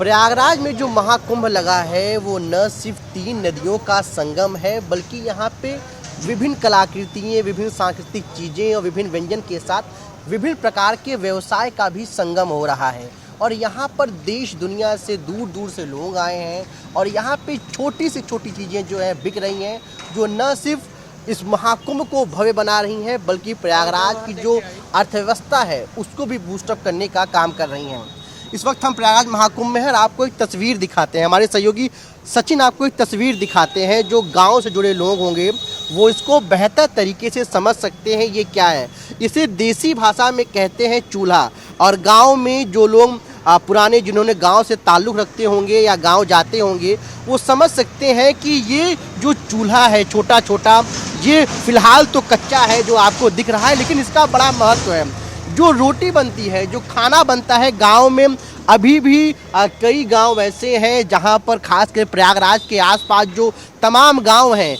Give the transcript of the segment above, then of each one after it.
प्रयागराज में जो महाकुंभ लगा है वो न सिर्फ 3 नदियों का संगम है, बल्कि यहाँ पे विभिन्न कलाकृतियाँ, विभिन्न सांस्कृतिक चीज़ें और विभिन्न व्यंजन के साथ विभिन्न प्रकार के व्यवसाय का भी संगम हो रहा है। और यहाँ पर देश दुनिया से दूर दूर से लोग आए हैं और यहाँ पे छोटी से छोटी चीज़ें जो है बिक रही हैं, जो न सिर्फ इस महाकुंभ को भव्य बना रही हैं, बल्कि प्रयागराज की जो अर्थव्यवस्था है उसको भी बूस्टअप करने का काम कर रही हैं। इस वक्त हम प्रयागराज महाकुंभ में हैं और आपको एक तस्वीर दिखाते हैं। हमारे सहयोगी सचिन आपको एक तस्वीर दिखाते हैं। जो गांव से जुड़े लोग होंगे वो इसको बेहतर तरीके से समझ सकते हैं ये क्या है। इसे देसी भाषा में कहते हैं चूल्हा। और गांव में जो लोग पुराने जिन्होंने गांव से ताल्लुक़ रखते होंगे या गांव जाते होंगे वो समझ सकते हैं कि ये जो चूल्हा है छोटा छोटा, ये फ़िलहाल तो कच्चा है जो आपको दिख रहा है, लेकिन इसका बड़ा महत्व है। जो रोटी बनती है, जो खाना बनता है गांव में, अभी भी कई गांव ऐसे हैं जहां पर खासकर प्रयागराज के आसपास जो तमाम गांव हैं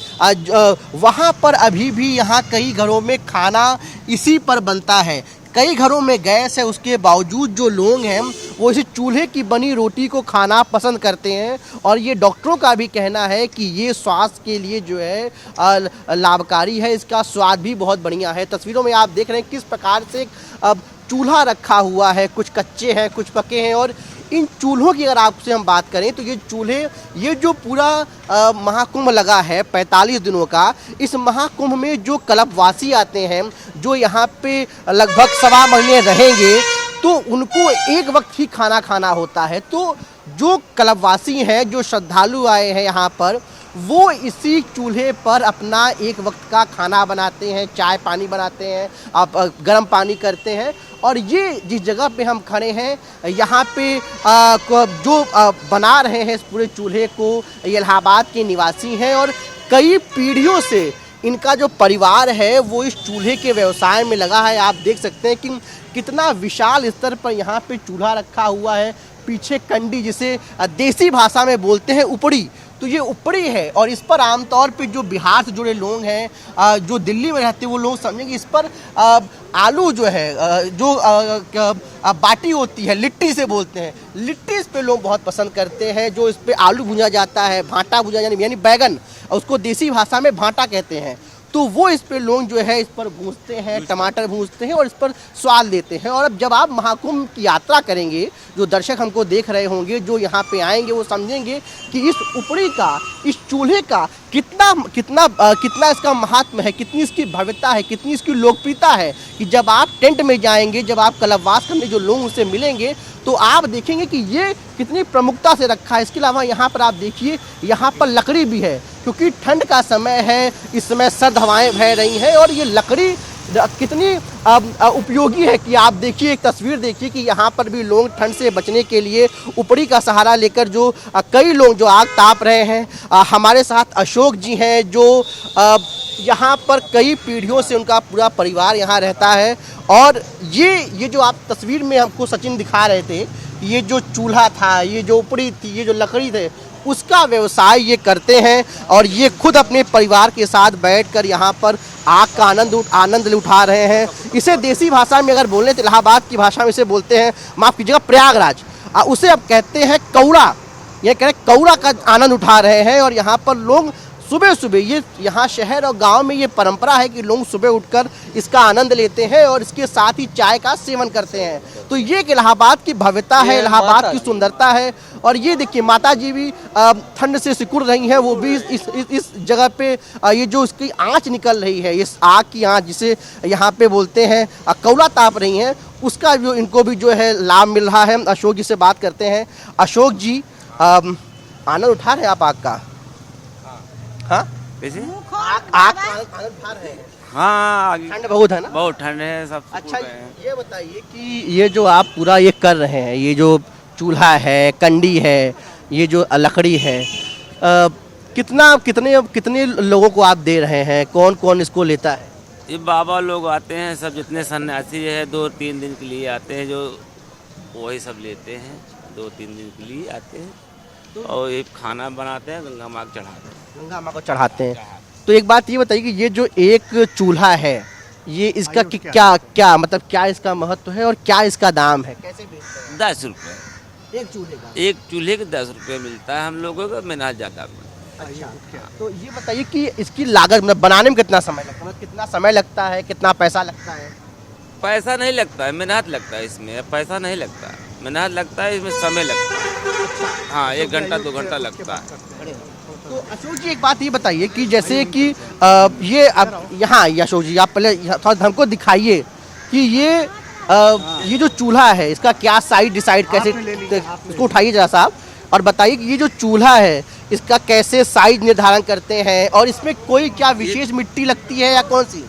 वहां पर अभी भी यहां कई घरों में खाना इसी पर बनता है। कई घरों में गैस है, उसके बावजूद जो लोग हैं वो इस चूल्हे की बनी रोटी को खाना पसंद करते हैं। और ये डॉक्टरों का भी कहना है कि ये स्वास्थ्य के लिए जो है लाभकारी है, इसका स्वाद भी बहुत बढ़िया है। तस्वीरों में आप देख रहे हैं किस प्रकार से चूल्हा रखा हुआ है, कुछ कच्चे हैं कुछ पके हैं। और इन चूल्हों की अगर आपसे हम बात करें तो ये चूल्हे, ये जो पूरा महाकुंभ लगा है 45 दिनों का, इस महाकुंभ में जो कल्पवासी आते हैं, जो यहाँ पे लगभग 1.25 महीने रहेंगे, तो उनको एक वक्त ही खाना खाना होता है। तो जो कल्पवासी हैं, जो श्रद्धालु आए हैं यहाँ पर, वो इसी चूल्हे पर अपना एक वक्त का खाना बनाते हैं, चाय पानी बनाते हैं, आप गर्म पानी करते हैं। और ये जिस जगह पे हम खड़े हैं यहाँ पे जो बना रहे हैं इस पूरे चूल्हे को, ये इलाहाबाद के निवासी हैं और कई पीढ़ियों से इनका जो परिवार है वो इस चूल्हे के व्यवसाय में लगा है। आप देख सकते हैं कि कितना विशाल स्तर पर यहाँ पे चूल्हा रखा हुआ है। पीछे कंडी, जिसे देसी भाषा में बोलते हैं उपड़ी, तो ये उपड़ी है। और इस पर आमतौर पे जो बिहार से जुड़े लोग हैं, जो दिल्ली में रहते हैं, वो लोग समझेंगे इस पर आलू जो है, जो बाटी होती है, लिट्टी से बोलते हैं, लिट्टी इस पे लोग बहुत पसंद करते हैं। जो इस पे आलू भुना जाता है, भांटा भुना यानी बैगन, उसको देसी भाषा में भांटा कहते हैं, तो वो इस पे लोग जो है इस पर भूंजते हैं, टमाटर भूंजते हैं और इस पर स्वाद लेते हैं। और अब जब आप महाकुंभ की यात्रा करेंगे, जो दर्शक हमको देख रहे होंगे, जो यहाँ पे आएंगे, वो समझेंगे कि इस उपड़ी का, इस चूल्हे का कितना इसका महात्म्य है, कितनी इसकी भव्यता है, कितनी इसकी लोकप्रियता है कि जब आप टेंट में जाएंगे, जब आप कल्पवास करने जो लोग उनसे मिलेंगे, तो आप देखेंगे कि ये कितनी प्रमुखता से रखा है। इसके अलावा यहाँ पर आप देखिए, यहाँ पर लकड़ी भी है, क्योंकि ठंड का समय है, इस समय सर्द हवाएं बह रही हैं। और ये लकड़ी कितनी उपयोगी है कि आप देखिए, एक तस्वीर देखिए कि यहाँ पर भी लोग ठंड से बचने के लिए उपड़ी का सहारा लेकर जो कई लोग जो आग ताप रहे हैं। हमारे साथ अशोक जी हैं, जो यहाँ पर कई पीढ़ियों से उनका पूरा परिवार यहाँ रहता है। और ये जो आप तस्वीर में हमको सचिन दिखा रहे थे, ये जो चूल्हा था, ये जो उपड़ी थी, ये जो लकड़ी थे, उसका व्यवसाय ये करते हैं। और ये खुद अपने परिवार के साथ बैठकर यहाँ पर आग का आनंद उठा रहे हैं। इसे देसी भाषा में अगर बोलें तो इलाहाबाद की भाषा में इसे बोलते हैं, माफ़ कीजिएगा, प्रयागराज, उसे अब कहते हैं कौड़ा। ये कह रहे कौड़ा का आनंद उठा रहे हैं। और यहाँ पर लोग सुबह सुबह, ये यहाँ शहर और गांव में ये परंपरा है कि लोग सुबह उठकर इसका आनंद लेते हैं और इसके साथ ही चाय का सेवन करते हैं। तो ये एक इलाहाबाद की भव्यता है, इलाहाबाद की सुंदरता है। और ये देखिए, माता जी भी ठंड से सिकुड़ रही हैं, वो भी इस जगह पे ये जो इसकी आँच निकल रही है, इस आग की आँच जिसे यहाँ पे बोलते हैं, कौला ताप रही हैं, उसका जो इनको भी जो है लाभ मिल रहा है। अशोक जी से बात करते हैं। अशोक जी, आनंद उठा रहे हैं आप आग का? हाँ, आग उठा रहे हैं। हाँ, ठंड बहुत है ना? बहुत ठंड है सब। अच्छा, ये बताइए कि ये जो आप पूरा ये कर रहे हैं, ये जो चूल्हा है, कंडी है, ये जो लकड़ी है, कितने लोगों को आप दे रहे हैं? कौन कौन इसको लेता है? ये बाबा लोग आते हैं सब, जितने सन्यासी है 2-3 दिन के लिए आते हैं, जो वही सब लेते हैं, 2-3 दिन के लिए आते हैं। और ये खाना बनाते हैं, गंगा माँ को चढ़ाते हैं। गंगा माँ को चढ़ाते हैं। तो एक बात ये बताइए कि ये जो एक चूल्हा है, ये इसका क्या मतलब क्या इसका महत्व है और क्या इसका दाम है? कैसे बेचते हैं? 10 रुपये। एक चूल्हे का? एक चूल्हे के 10 रुपये मिलता है हम लोगों को, मेहनत ज़्यादा मिलता अच्छा, तो ये बताइए कि इसकी लागत मतलब बनाने में कितना समय लगता है, मतलब कितना समय लगता है, कितना पैसा लगता है? है। पैसा नहीं लगता है, मेहनत लगता है इसमें, पैसा नहीं लगता है, मेहनत लगता है, इसमें समय लगता है। हाँ, 1 घंटा 2 घंटा लगता है। तो अशोक जी एक बात ये बताइए कि जैसे कि ये अब यहाँ ये अशोक जी आप पहले थोड़ा हमको दिखाइए कि ये जो चूल्हा है इसका क्या साइज डिसाइड कैसे, इसको उठाइए जरा साहब और बताइए कि ये जो चूल्हा है इसका कैसे साइज निर्धारण करते हैं और इसमें कोई क्या विशेष मिट्टी लगती है या कौन सी?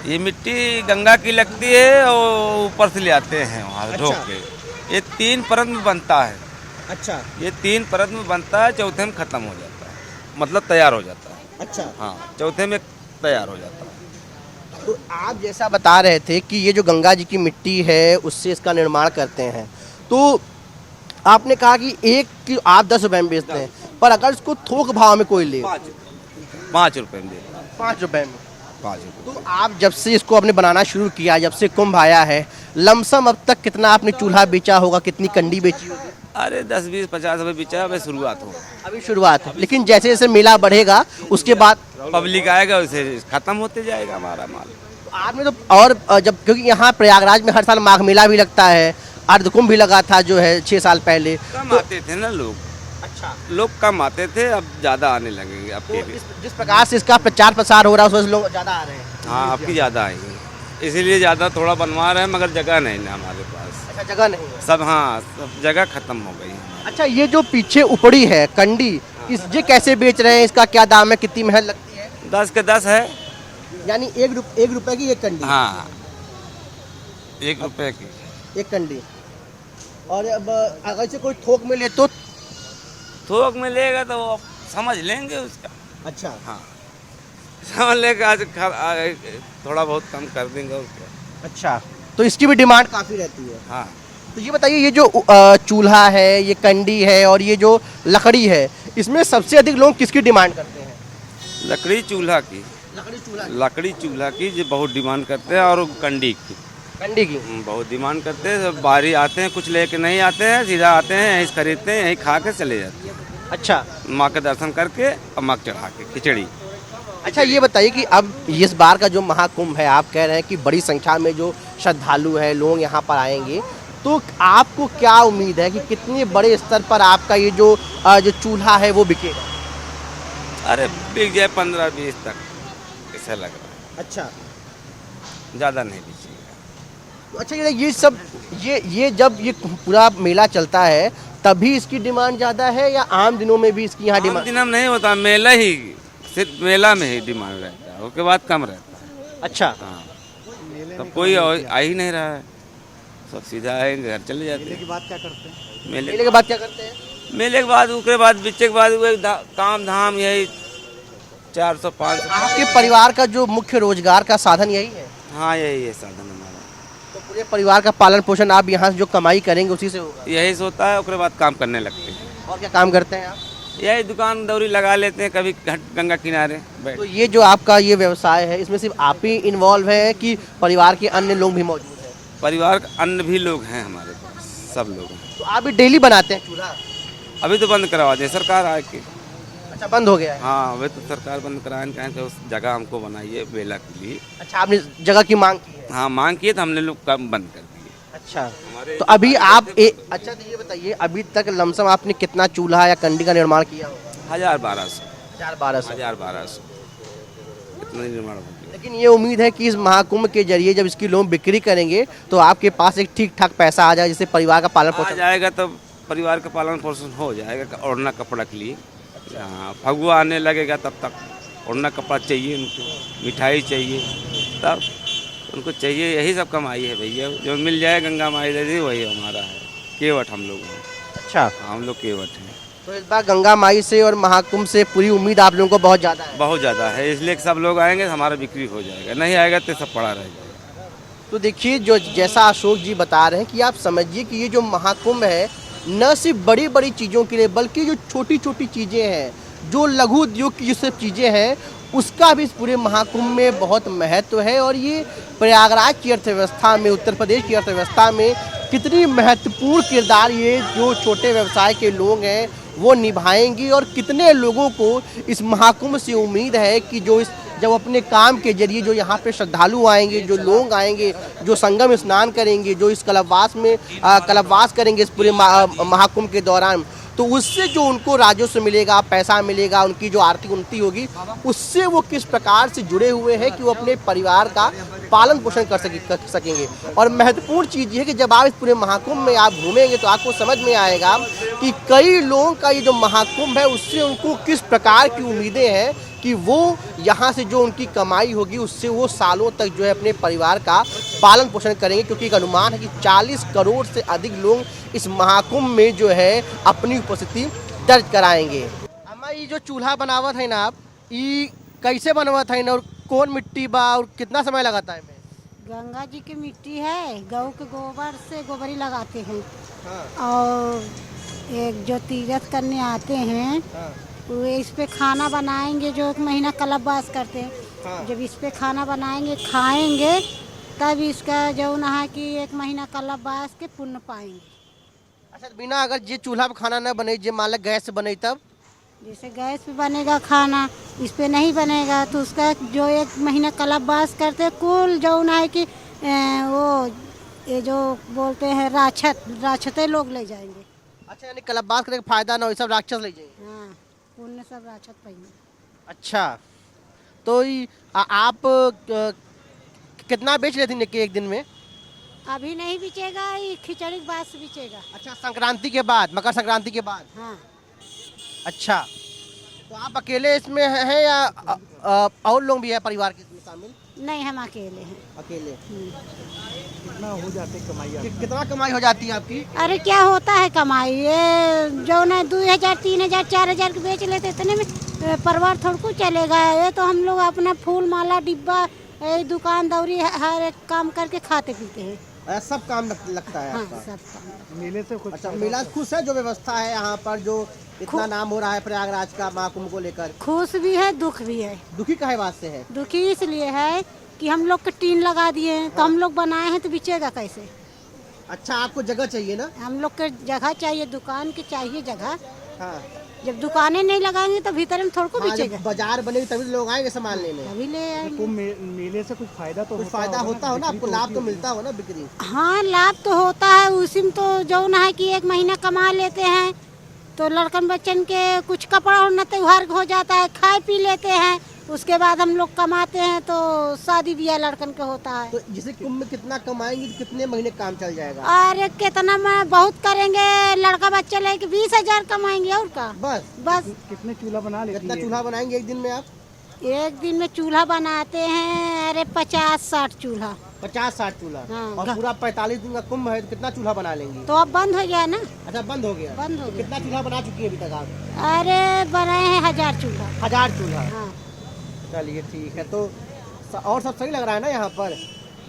ये मिट्टी गंगा की लगती है और ऊपर से ले आते हैं वहाँ से ढोक के। ये 3 परत में बनता है। अच्छा ये 3 परत में बनता है, चौथे में ख़त्म हो जाता है, मतलब तैयार हो जाता है। अच्छा, हाँ, चौथे में तैयार हो जाता है। तो आप जैसा बता रहे थे कि ये जो गंगा जी की मिट्टी है उससे इसका निर्माण करते हैं, तो आपने कहा कि एक की आप 10 रुपए में बेचते हैं, पर अगर इसको थोक भाव में कोई ले 5 रुपये में देता है। 5 रुपए में, 5 रुपये। तो आप जब से इसको आपने बनाना शुरू किया, जब से कुंभ आया है, लमसम अब तक कितना आपने चूल्हा बेचा होगा, कितनी कंडी बेची होगी? अरे 10 20 50 रुपये बेचा, अभी शुरुआत हो। अभी शुरुआत है, लेकिन जैसे जैसे मेला बढ़ेगा उसके बाद पब्लिक आएगा उसे ख़त्म होते जाएगा हमारा माल। आपने तो और जब क्योंकि यहाँ प्रयागराज में हर साल माघ मेला भी लगता है, अर्धकुंभ भी लगा था जो है 6 साल पहले। कम तो आते थे ना लोग, अच्छा, लोग कम आते थे, अब ज़्यादा आने लगेंगे अब तो के भी। जिस प्रकार से इसका प्रचार प्रसार हो रहा है उसमें लोग ज़्यादा आ रहे हैं। हाँ, आपकी ज़्यादा आएंगे, इसीलिए ज़्यादा थोड़ा बनवा रहे हैं, मगर जगह नहीं ना हमारे पास। अच्छा, जगह नहीं है। सब हाँ, सब जगह ख़त्म हो गई है। अच्छा, ये जो पीछे उपड़ी है कंडी, इस ये कैसे बेच रहे हैं, इसका क्या दाम है, कितनी मेहनत लगती है? 10 के 10 है। यानी 1 रुपए की एक कंडी? हाँ, 1 रुपये की एक कंडी। और अब अगर से कोई थोक में ले तो? थोक में लेगा तो वो समझ लेंगे उसका। अच्छा, हाँ, समझ लेगा, आज थोड़ा बहुत कम कर देंगे उसको। अच्छा, तो इसकी भी डिमांड काफ़ी रहती है। हाँ, तो ये बताइए, ये जो चूल्हा है, ये कंडी है और ये जो लकड़ी है, इसमें सबसे अधिक लोग किसकी डिमांड करते हैं? लकड़ी चूल्हा की, लकड़ी चूल्हा की जो बहुत डिमांड करते हैं, और कंडी की, कंडी की। बहुत डिमांड करते हैं। सब बाहरी आते हैं, कुछ लेके नहीं आते हैं, सीधा आते हैं, यहीं से खरीदते हैं, यहीं खा के चले जाते हैं। अच्छा, माँ के दर्शन करके और माँ के चढ़ा के खिचड़ी। अच्छा, ये बताइए कि अब इस बार का जो महाकुंभ है, आप कह रहे हैं कि बड़ी संख्या में जो श्रद्धालु हैं लोग यहाँ पर आएंगे, तो आपको क्या उम्मीद है कि कितने बड़े स्तर पर आपका ये जो चूल्हा है वो बिकेगा? अरे बिक जाए 15-20 तक, ऐसा लग रहा है। अच्छा, ज़्यादा नहीं बेचेगा। अच्छा, ये सब ये जब ये पूरा मेला चलता है तभी इसकी डिमांड ज़्यादा है या आम दिनों में भी इसकी यहाँ आम डिमांड? दिनों में नहीं होता, मेला ही, सिर्फ मेला में ही डिमांड रहता है, उसके बाद कम रहता है। अच्छा, हाँ, तब कोई आ ही नहीं रहा है, सब सीधा आएंगे घर चले जाते हैं। मेले के बाद क्या करते हैं? मेले मेले के बाद क्या करते हैं? मेले के बाद, उसके बाद बिच्चे के बाद वही काम धाम, यही 400-500। आपके परिवार का जो मुख्य रोजगार का साधन यही है? हाँ, यही है साधन हमारा, तो पूरे परिवार का पालन पोषण आप यहाँ से जो कमाई करेंगे उसी से होगा? यही से होता है। उसके बाद काम करने लगते हैं, और क्या काम करते हैं आप? यही दुकान दौरी लगा लेते हैं, कभी गंगा किनारे बैठ। तो ये जो आपका ये व्यवसाय है, इसमें सिर्फ आप ही इन्वॉल्व है कि परिवार के अन्य लोग भी मौजूद हैं? परिवार के अन्य भी लोग हैं हमारे पास, सब लोग हैं। तो आप भी डेली बनाते हैं चूल्हा? अभी तो बंद करवा दें सरकार आके। अच्छा, बंद हो गया है? हाँ, अभी तो सरकार बंद कराए, कहें कि उस जगह हमको बनाइए मेला के लिए। अच्छा, आपने जगह की मांग की है? हाँ, मांग किए तो हमने लोग काम बंद कर दिए। अच्छा, तो अभी आप अच्छा, तो ये बताइए अभी तक लमसम आपने कितना चूल्हा या कंडी का निर्माण किया हो? 1000-1200, 1200। 1000-1200 इतना निर्माण हो गया। लेकिन ये उम्मीद है कि इस महाकुंभ के जरिए जब इसकी लोग बिक्री करेंगे तो आपके पास एक ठीक ठाक पैसा आ जाए जिससे परिवार का पालन आ पोषण? जाएगा तो परिवार का पालन पोषण हो जाएगा, ओढ़ना कपड़ा के लिए। हाँ, फगुआ आने लगेगा तब तक ओढ़ना कपड़ा चाहिए उनको, मिठाई चाहिए, तब उनको चाहिए, यही सब कमाई है भैया। जो मिल जाए गंगा माई दे वही हमारा है, केवट हम लोग हैं। अच्छा, हम लोग केवट हैं। तो इस बार गंगा माई से और महाकुंभ से पूरी उम्मीद आप लोगों को बहुत ज़्यादा है? बहुत ज़्यादा है, इसलिए कि सब लोग आएंगे हमारा बिक्री हो जाएगा, नहीं आएगा तो सब पड़ा रह जाएगा। तो देखिए, जो जैसा अशोक जी बता रहे हैं कि आप समझिए कि ये जो महाकुंभ है न सिर्फ बड़ी बड़ी चीज़ों के लिए बल्कि जो छोटी छोटी चीज़ें हैं, जो लघु उद्योग की जो सब चीज़ें हैं, उसका भी इस पूरे महाकुंभ में बहुत महत्व है। और ये प्रयागराज की अर्थव्यवस्था में, उत्तर प्रदेश की अर्थव्यवस्था में कितनी महत्वपूर्ण किरदार ये जो छोटे व्यवसाय के लोग हैं वो निभाएंगे और कितने लोगों को इस महाकुंभ से उम्मीद है कि जो इस जब अपने काम के जरिए जो यहाँ पे श्रद्धालु आएंगे, जो लोग आएंगे, जो संगम स्नान करेंगे, जो इस कल्पवास में कल्पवास करेंगे इस पूरे महाकुंभ के दौरान, तो उससे जो उनको राजस्व मिलेगा, पैसा मिलेगा, उनकी जो आर्थिक उन्नति होगी, उससे वो किस प्रकार से जुड़े हुए हैं कि वो अपने परिवार का पालन पोषण कर सकेंगे। और महत्वपूर्ण चीज़ ये है कि जब आप इस पूरे महाकुंभ में आप घूमेंगे तो आपको समझ में आएगा कि कई लोगों का ये जो महाकुंभ है उससे उनको किस प्रकार की उम्मीदें हैं कि वो यहाँ से जो उनकी कमाई होगी उससे वो सालों तक जो है अपने परिवार का पालन पोषण करेंगे, क्योंकि एक अनुमान है कि 40 करोड़ से अधिक लोग इस महाकुंभ में जो है अपनी उपस्थिति दर्ज कराएंगे। अम्मा ये जो चूल्हा बनावत है ना आप, ये कैसे बनवत है ना और कौन मिट्टी बा और कितना समय लगाता है? गंगा जी की मिट्टी है, गऊ के गोबर से गोबरी लगाते हैं। हाँ। और एक जो तीरथ करने आते हैं हाँ। वो इस पे खाना बनाएंगे, जो 1 महीना कल्पवास करते हैं। हाँ। जब इस पे खाना बनाएंगे खाएंगे तब इसका जो नहा कि 1 महीना कल्पवास के पुण्य पाएंगे। अच्छा, बिना अगर ये चूल्हा पे खाना न बने, जे मान लो गैस से बने तब? जैसे गैस पे बनेगा खाना, इस पे नहीं बनेगा तो उसका जो 1 महीना कल्पवास करते कुल जो ना है कि वो ये जो बोलते हैं राक्षते लोग ले जाएंगे। अच्छा, यानी कल्पवास करने का फायदा ना हो, सब राक्षस ले जाएंगे। हाँ, पुण्य सब राक्षस पाएंगे। अच्छा, तो आप कितना बेच लेती हैं एक दिन में? अभी नहीं बिचेगा, ये खिचड़ी के बाद से बिचेगा। अच्छा, संक्रांति के बाद, मकर संक्रांति के बाद? हाँ। अच्छा, तो आप अकेले इसमें हैं या और लोग भी है परिवार के इसमें शामिल? नहीं, हम अकेले हैं। अकेले। कितना हो जाते कमाई? कितना कमाई हो जाती है आपकी? अरे क्या होता है कमाई, ये जो ना 2000, 3000, 4000 के बेच लेते, इतने में परिवार थोड़ा को चलेगा। ये तो हम लोग अपना फूल माला डिब्बा दुकान दौरी हर एक काम करके खाते पीते हैं। सब काम लगता है हाँ, आपका? सब काम। मेले से कुछ? अच्छा, मेला खुश है जो व्यवस्था है यहाँ पर, जो इतना नाम हो रहा है प्रयागराज का महाकुंभ को लेकर? खुश भी है, दुख भी है। दुखी काहे बात से है? दुखी इसलिए है कि हम लोग के टीन लगा दिए हैं, तो हम लोग बनाए हैं तो बिचेगा कैसे? अच्छा, आपको जगह चाहिए ना? हम लोग के जगह चाहिए, दुकान की चाहिए जगह। हाँ। जब दुकानें नहीं लगाएंगे तो भीतर में थोड़ा को हाँ, बिचेगा। जब बाजार बनेगी तभी लोग आएंगे सामान लेने। अभी ले आएंगे। कुंभ मेले से कुछ फायदा तो कुछ फायदा होता हो ना, आपको लाभ तो मिलता हो ना बिक्री? हाँ, लाभ तो होता है। उसी में तो जो ना है कि 1 महीना कमा लेते हैं तो लड़कन बच्चन के कुछ कपड़ा और न त्योहार हो जाता है, खाए पी लेते हैं। उसके बाद हम लोग कमाते हैं तो शादी ब्याह लड़कन के होता है। तो जैसे कुंभ में कितना कमाएंगे तो कितने महीने काम चल जाएगा? अरे कितना मैं बहुत करेंगे, लड़का बच्चा लेके 20,000 कमाएंगे और का। बस। कितने चूल्हा बना लेती कितना है? चूल्हा बनाएंगे एक दिन में आप? एक दिन में चूल्हा बनाते हैं, अरे 50-60 चूल्हा। 50-60 चूल्हा? हाँ। और पूरा 45 दिन का कुंभ है तो कितना चूल्हा बना लेंगी? तो अब बंद हो गया ना। अच्छा, बंद हो गया? बंद हो तो गया। कितना चूल्हा बना चुकी है अभी तक आप? अरे बनाए हैं 1000 चूल्हा। 1000 चूल्हा? हाँ। चलिए ठीक है। तो और सब सही लग रहा है ना यहाँ पर?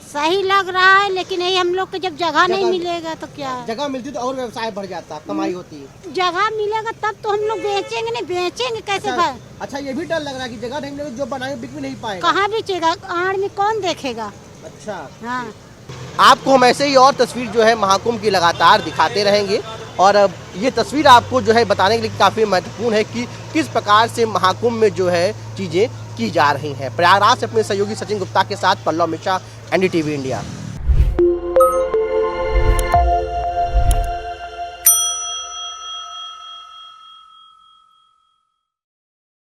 सही लग रहा है, लेकिन यही हम लोग को जब जगह नहीं मिलेगा तो क्या? जगह मिलती तो और व्यवसाय बढ़ जाता, कमाई होती। जगह मिलेगा तब तो हम लोग बेचेंगे, नहीं बेचेंगे कैसे? अच्छा, ये भी डर लग रहा है कि जगह नहीं मिलेगी, जो बनाएंगे बिक भी नहीं पाएगा। कहाँ बेचेगा? आड़ में कौन देखेगा? अच्छा। हाँ। आपको हम ऐसे ही और तस्वीर जो है महाकुंभ की लगातार दिखाते रहेंगे और ये तस्वीर आपको जो है बताने के लिए काफ़ी महत्वपूर्ण है कि किस प्रकार से महाकुंभ में जो है चीज़ें की जा रही हैं। प्रयागराज से अपने सहयोगी सचिन गुप्ता के साथ पल्लव मिश्रा, NDTV इंडिया।